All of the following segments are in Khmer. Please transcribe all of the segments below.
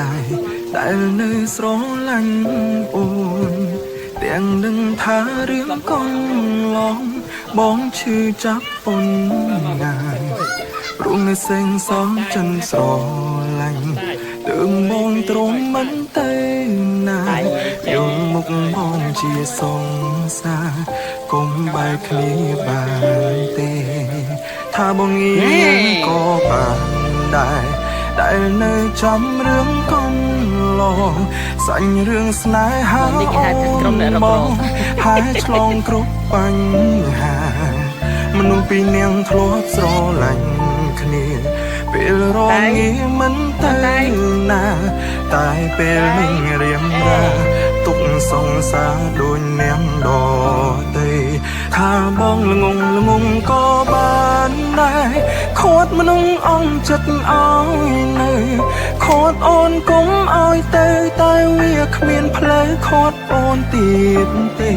ដែរដែលនៅស្រឡាញ់អូនទាំងនឹងថារឿងកន្លងបងឈឺចាប់ប៉ុនណាព្រោះនៅសេងសងចិនស្រឡាញ់ទើបបងទ្រង់មិនទៅណាយល់មុខបងជាសងសាកុំបែកគ្នាបានទេថាបងងៀងក៏បានដែរដែលនៅចាំរឿងកន្លងសាញ់រឿងស្នេហាបងហើយឆ្លងគ្រប់បញ្ហាមនុស្សពីរនាក់ធ្លាប់ស្រឡាញ់គ្នាពេលរងាមិនទៅណាតែពេលនេះរៀមរាទុកសង្សារដូចនាងដតីថាបងល្ងងក៏បានដែរខត់មនុស្សអងចិត្តឲ្យនៅខត់អូនគុំឲ្យទៅតែវាគ្មានផ្លូវខត់អូនទៀតទេ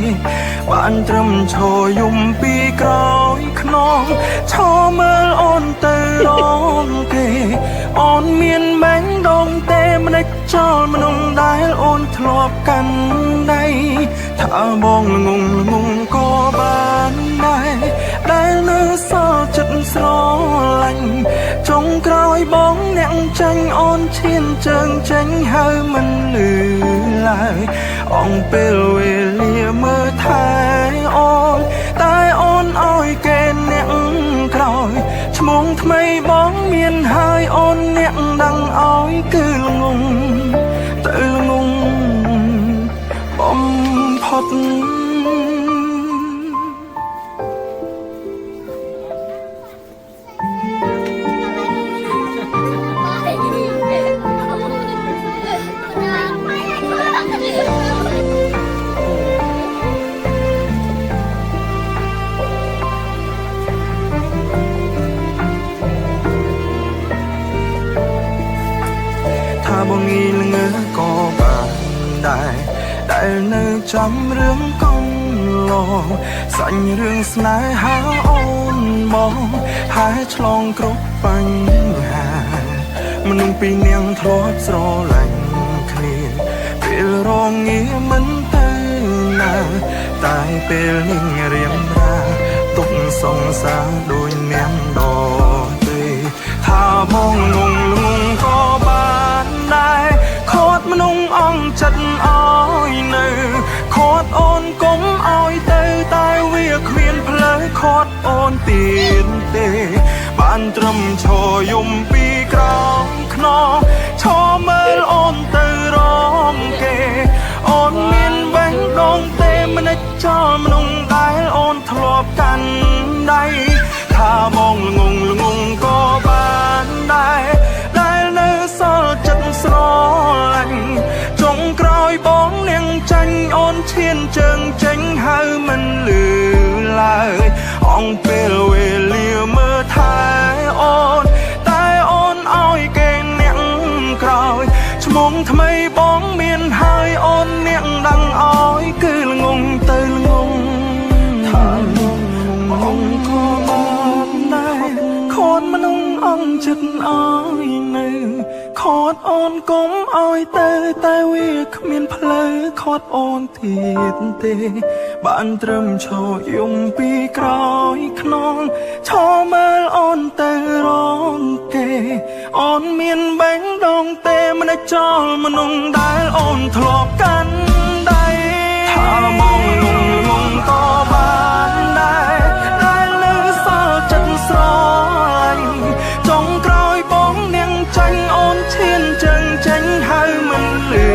បានត្រឹមឈរយំពីក្រោយខ្នងឈរមើលអូនទៅរងគេអូនមានម៉ែងដងទេមិនដេចចោលមនុស្សដែលអូនធ្លាប់កាន់ដៃថាបងល្ងងក៏បានដែរដែលនៅសល់ចិត្តស្រឡាញ់ចុងក្រោយបងអ្នកចាញ់អូនឈានជើងចេញហើយមិនលឺឡើយអងពេលវេលាមើលថែអូនតែអូនឲ្យគេអ្នកក្រោយឈ្មោះថ្មីបងមានហើយអូនអ្នកដឹងឲ្យគឺល្ងងទៅល្ងងបំផុតថាបងងីល្ងើក៏បានដែរដែលនៅចាំរឿងកន្លងសាញ់រឿងស្នេហាអូនបងហើយឆ្លងគ្រប់បញ្ហាមនុស្សពីរនាក់ធ្លាប់ស្រឡាញ់គ្នាពេលរងាមិនទៅណាតែពេលនេះរៀមរាទុកសង្សារដូចនាងដទេថាបងងងក៏បានដែរខត់មនុស្សអងចិត្តឲ្យនៅខត់អូនគុំឲ្យទៅតែវាគ្មានផ្លូវខត់អូនទៀតទេបានត្រឹមឈរយំពីក្រោមខ្នងឈរមើលអូនទៅរងគេអូនមានបេះដូងទេមិនដេចចោលមនុស្សដែលអូនធ្លាប់កាន់ដៃថាបងល្ងងក៏បានដែរដែលនៅសល់ចិត្តស្រឡាញ់ចុងក្រោយបងនាងចាញ់អូនឈានជើងចេញហើយមិនលឺឡើយអងពេលវេលាមើលថែអូនតែអូនឲ្យគេអ្នកក្រោយឈ្មោះថ្មីបងមានហើយអូនអ្នកដឹងឲ្យគឺល្ងងទៅល្ងងថាបងក៏បានដែរខត់មនុស្សអងចិត្តឲ្យនៅខត់អូនគុំឲ្យទៅតែវាគ្មានផ្លូវខត់អូនទៀតទេបានត្រឹមឈរយំពីក្រោយខ្នងឈរមើលអូនទៅរងគេអូនមានបេះដូងទេមិនដេចចោលមនុស្សដែលអូនធ្លាប់កាន់ដៃថាបងងងក៏បានដែរដែលនៅសល់ចិត្តស្រឡាញ់ចុងក្រោយបងនាងចាញ់អូនឈានជើងចេញហើយមិនលឺ